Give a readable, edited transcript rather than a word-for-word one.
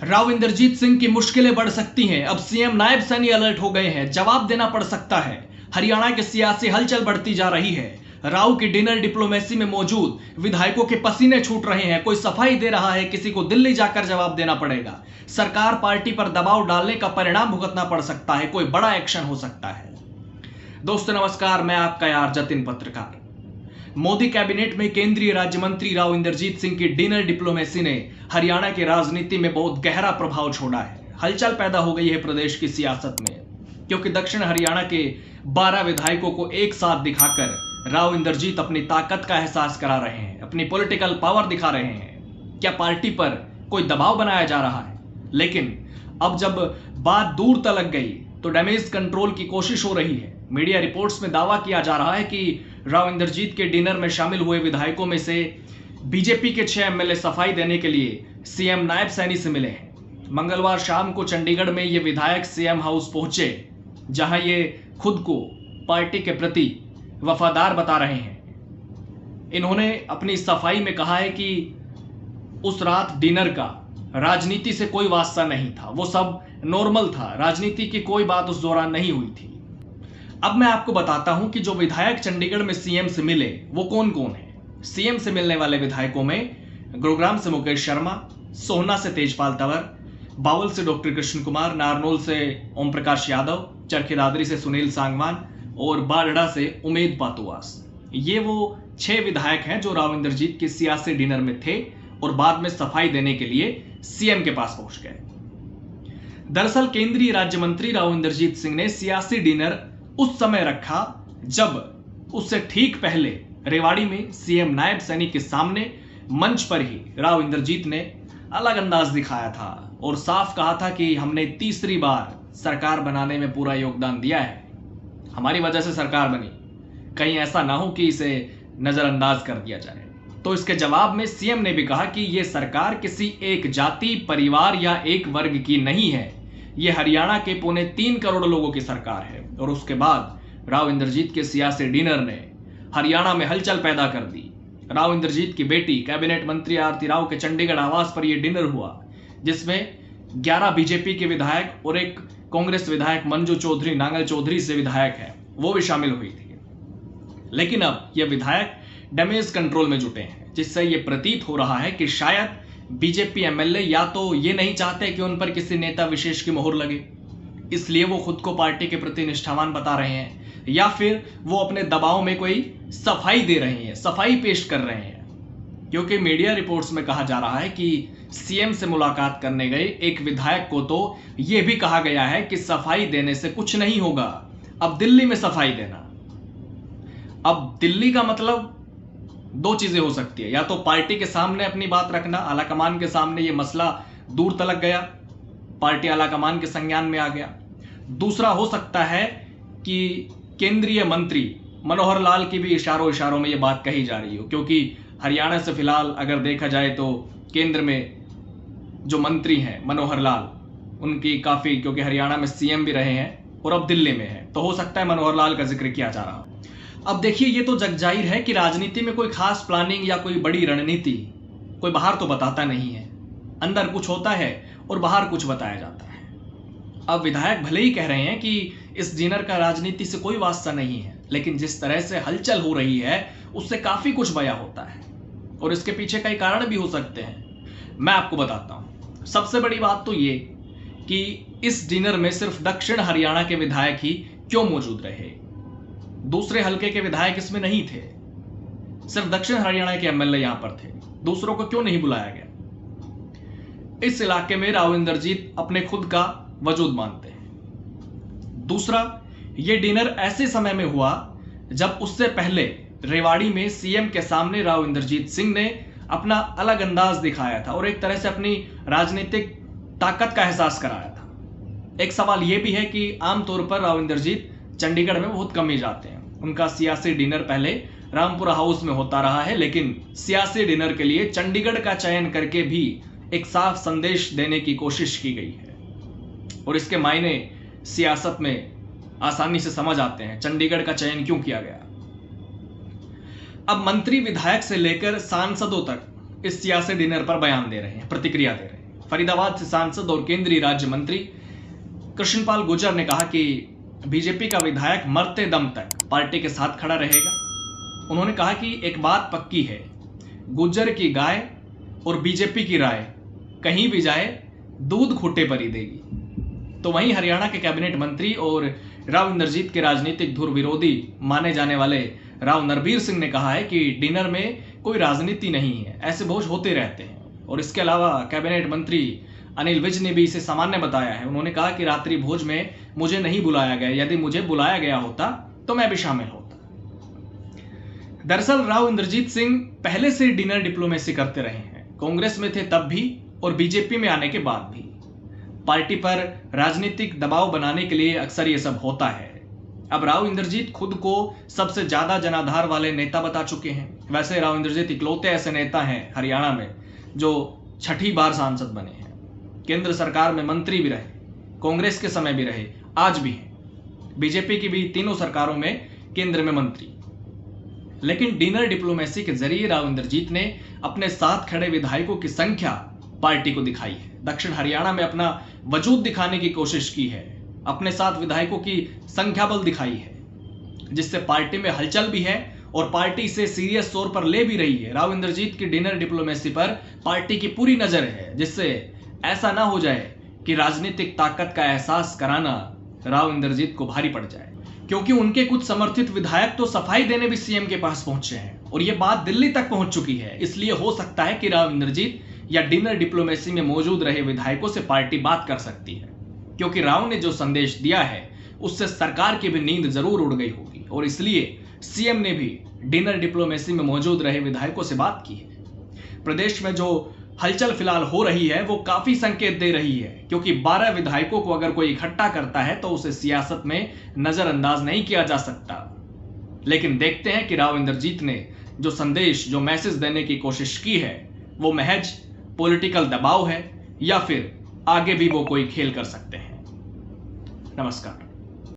राव इंद्रजीत सिंह की मुश्किलें बढ़ सकती हैं। अब सीएम नायब सैनी अलर्ट हो गए हैं, जवाब देना पड़ सकता है। हरियाणा की सियासी हलचल बढ़ती जा रही है। राव की डिनर डिप्लोमेसी में मौजूद विधायकों के पसीने छूट रहे हैं। कोई सफाई दे रहा है, किसी को दिल्ली जाकर जवाब देना पड़ेगा। सरकार पार्टी पर दबाव डालने का परिणाम भुगतना पड़ सकता है। कोई बड़ा एक्शन हो सकता है। दोस्तों नमस्कार, मैं आपका यार जतिन पत्रकार। मोदी कैबिनेट में केंद्रीय राज्य मंत्री राव इंद्रजीत सिंह की डिनर डिप्लोमेसी ने हरियाणा की राजनीति में बहुत गहरा प्रभाव छोड़ा है। हलचल पैदा हो गई है प्रदेश की सियासत में, क्योंकि दक्षिण हरियाणा के 12 विधायकों को एक साथ दिखाकर राव इंद्रजीत अपनी ताकत का एहसास करा रहे हैं, अपनी पॉलिटिकल पावर दिखा रहे हैं। क्या पार्टी पर कोई दबाव बनाया जा रहा है? लेकिन अब जब बात दूर तलक गई तो डैमेज कंट्रोल की कोशिश हो रही है। मीडिया रिपोर्ट्स में दावा किया जा रहा है कि राव इंद्रजीत के डिनर में शामिल हुए विधायकों में से बीजेपी के 6 एमएलए सफाई देने के लिए सीएम नायब सैनी से मिले हैं। मंगलवार शाम को चंडीगढ़ में ये विधायक सीएम हाउस पहुंचे, जहां ये खुद को पार्टी के प्रति वफादार बता रहे हैं। इन्होंने अपनी सफाई में कहा है कि उस रात डिनर का राजनीति से कोई वास्ता नहीं था, वो सब नॉर्मल था, राजनीति की कोई बात उस दौरान नहीं हुई थी। अब मैं आपको बताता हूं कि जो विधायक चंडीगढ़ में सीएम से मिले वो कौन कौन है। सीएम से मिलने वाले विधायकों में गुरुग्राम से मुकेश शर्मा, सोहना से तेजपाल तंवर, बावल से डॉक्टर कृष्ण कुमार, नारनौल से ओम प्रकाश यादव, चरखी दादरी से सुनील सांगवान और बाढ़ड़ा से उमेद पातुआस। ये वो 6 विधायक हैं जो राव इंद्रजीत के सियासी डिनर में थे और बाद में सफाई देने के लिए सीएम के पास पहुंच गए। दरअसल केंद्रीय राज्य मंत्री राव इंद्रजीत सिंह ने सियासी डिनर उस समय रखा जब उससे ठीक पहले रेवाड़ी में सीएम नायब सैनी के सामने मंच पर ही राव इंद्रजीत ने अलग अंदाज दिखाया था और साफ कहा था कि हमने तीसरी बार सरकार बनाने में पूरा योगदान दिया है, हमारी वजह से सरकार बनी, कहीं ऐसा ना हो कि इसे नजरअंदाज कर दिया जाए। तो इसके जवाब में सीएम ने भी कहा कि यह सरकार किसी एक जाति, परिवार या एक वर्ग की नहीं है, यह हरियाणा के 3.25 करोड़ लोगों की सरकार है। और उसके बाद राव इंद्रजीत के सियासी डिनर ने हरियाणा में हलचल पैदा कर दी। राव इंद्रजीत की बेटी कैबिनेट मंत्री आरती राव के चंडीगढ़ आवास पर यह डिनर हुआ, जिसमें 11 बीजेपी के विधायक और एक कांग्रेस विधायक मंजू चौधरी, नांगल चौधरी से विधायक है, वो भी शामिल हुई थी। लेकिन अब यह विधायक डैमेज कंट्रोल में जुटे हैं, जिससे यह प्रतीत हो रहा है कि शायद बीजेपी एमएलए या तो ये नहीं चाहते कि उन पर किसी नेता विशेष की मोहर लगे, इसलिए वो खुद को पार्टी के प्रति निष्ठावान बता रहे हैं, या फिर वो अपने दबाव में कोई सफाई दे रहे हैं, सफाई पेश कर रहे हैं। क्योंकि मीडिया रिपोर्ट्स में कहा जा रहा है कि सीएम से मुलाकात करने गए एक विधायक को तो ये भी कहा गया है कि सफाई देने से कुछ नहीं होगा, अब दिल्ली में सफाई देना। अब दिल्ली का मतलब 2 चीजें हो सकती है, या तो पार्टी के सामने अपनी बात रखना, आलाकमान के सामने ये मसला दूर तलक गया, पार्टी आलाकमान के संज्ञान में आ गया। दूसरा हो सकता है कि केंद्रीय मंत्री मनोहर लाल की भी इशारों में ये बात कही जा रही हो, क्योंकि हरियाणा से फिलहाल अगर देखा जाए तो केंद्र में जो मंत्री हैं मनोहर लाल, उनकी काफी, क्योंकि हरियाणा में सीएम भी रहे हैं और अब दिल्ली में है, तो हो सकता है मनोहर लाल का जिक्र किया जा रहा। अब देखिए, ये तो जग जाहिर है कि राजनीति में कोई खास प्लानिंग या कोई बड़ी रणनीति कोई बाहर तो बताता नहीं है, अंदर कुछ होता है और बाहर कुछ बताया जाता है। अब विधायक भले ही कह रहे हैं कि इस डिनर का राजनीति से कोई वास्ता नहीं है, लेकिन जिस तरह से हलचल हो रही है उससे काफी कुछ बयां होता है और इसके पीछे कई कारण भी हो सकते हैं। मैं आपको बताता हूं। सबसे बड़ी बात तो ये कि इस डिनर में सिर्फ दक्षिण हरियाणा के विधायक ही क्यों मौजूद रहे, दूसरे हलके के विधायक इसमें नहीं थे, सिर्फ दक्षिण हरियाणा के एमएलए यहां पर थे, दूसरों को क्यों नहीं बुलाया गया? इस इलाके में राव इंद्रजीत अपने खुद का वजूद मानते हैं। दूसरा, यह डिनर ऐसे समय में हुआ जब उससे पहले रेवाड़ी में सीएम के सामने राव इंद्रजीत सिंह ने अपना अलग अंदाज दिखाया था और एक तरह से अपनी राजनीतिक ताकत का एहसास कराया था। एक सवाल यह भी है कि आमतौर पर राव इंद्रजीत चंडीगढ़ में बहुत कम ही जाते हैं। उनका सियासी डिनर पहले रामपुरा हाउस में होता रहा है, लेकिन सियासी डिनर के लिए चंडीगढ़ का चयन करके भी एक साफ संदेश देने की कोशिश की गई है और इसके मायने सियासत में आसानी से समझ आते हैं, चंडीगढ़ का चयन क्यों किया गया। अब मंत्री, विधायक से लेकर सांसदों तक इस सियासी डिनर पर बयान दे रहे हैं, प्रतिक्रिया दे रहे हैं। फरीदाबाद से सांसद और केंद्रीय राज्य मंत्री कृष्णपाल गुर्जर ने कहा कि बीजेपी का विधायक मरते दम तक पार्टी के साथ खड़ा रहेगा। उन्होंने कहा कि एक बात पक्की है, गुर्जर की गाय और बीजेपी की राय कहीं भी जाए दूध खूंटे पर ही देगी। तो वहीं हरियाणा के कैबिनेट मंत्री और राव इंद्रजीत के राजनीतिक धुर विरोधी माने जाने वाले राव नरबीर सिंह ने कहा है कि डिनर में कोई राजनीति नहीं है, ऐसे भोज होते रहते हैं। और इसके अलावा कैबिनेट मंत्री अनिल विज ने भी इसे सामान्य बताया है। उन्होंने कहा कि रात्रि भोज में मुझे नहीं बुलाया गया, यदि मुझे बुलाया गया होता तो मैं भी शामिल होता। दरअसल राव इंद्रजीत सिंह पहले से डिनर डिप्लोमेसी करते रहे हैं, कांग्रेस में थे तब भी और बीजेपी में आने के बाद भी। पार्टी पर राजनीतिक दबाव बनाने के लिए अक्सर यह सब होता है। अब राव इंद्रजीत खुद को सबसे ज्यादा जनाधार वाले नेता बता चुके हैं। वैसे राव इंद्रजीत इकलौते ऐसे नेता हैं हरियाणा में जो 6ठी बार सांसद बने हैं, केंद्र सरकार में मंत्री भी रहे, कांग्रेस के समय भी रहे, आज भी हैं, बीजेपी की भी तीनों सरकारों में केंद्र में मंत्री। लेकिन डिनर डिप्लोमेसी के जरिए राव इंद्रजीत ने अपने साथ खड़े विधायकों की संख्या पार्टी को दिखाई है। दक्षिण हरियाणा में अपना वजूद दिखाने की कोशिश की है, अपने साथ विधायकों की संख्या बल दिखाई है, जिससे पार्टी में हलचल भी है और पार्टी इसे सीरियस तौर पर ले भी रही है। राव इंद्रजीत की डिनर डिप्लोमेसी पर पार्टी की पूरी नजर है, जिससे ऐसा ना हो जाए कि राजनीतिक ताकत का एहसास कराना राव इंद्रजीत को भारी पड़ जाए, क्योंकि उनके कुछ समर्थित विधायक तो सफाई देने भी सीएम के पास पहुंचे हैं और यह बात दिल्ली तक पहुंच चुकी है। इसलिए हो सकता है कि राव इंद्रजीत या डिनर डिप्लोमेसी में मौजूद रहे विधायकों से पार्टी बात कर सकती है, क्योंकि राव ने जो संदेश दिया है उससे सरकार की भी नींद जरूर उड़ गई होगी और इसलिए सीएम ने भी डिनर डिप्लोमेसी में मौजूद रहे विधायकों से बात की है। प्रदेश में जो हलचल फिलहाल हो रही है वो काफी संकेत दे रही है, क्योंकि 12 विधायकों को अगर कोई इकट्ठा करता है तो उसे सियासत में नजरअंदाज नहीं किया जा सकता। लेकिन देखते हैं कि राव इंद्रजीत ने जो संदेश, जो मैसेज देने की कोशिश की है वो महज पॉलिटिकल दबाव है या फिर आगे भी वो कोई खेल कर सकते हैं। नमस्कार।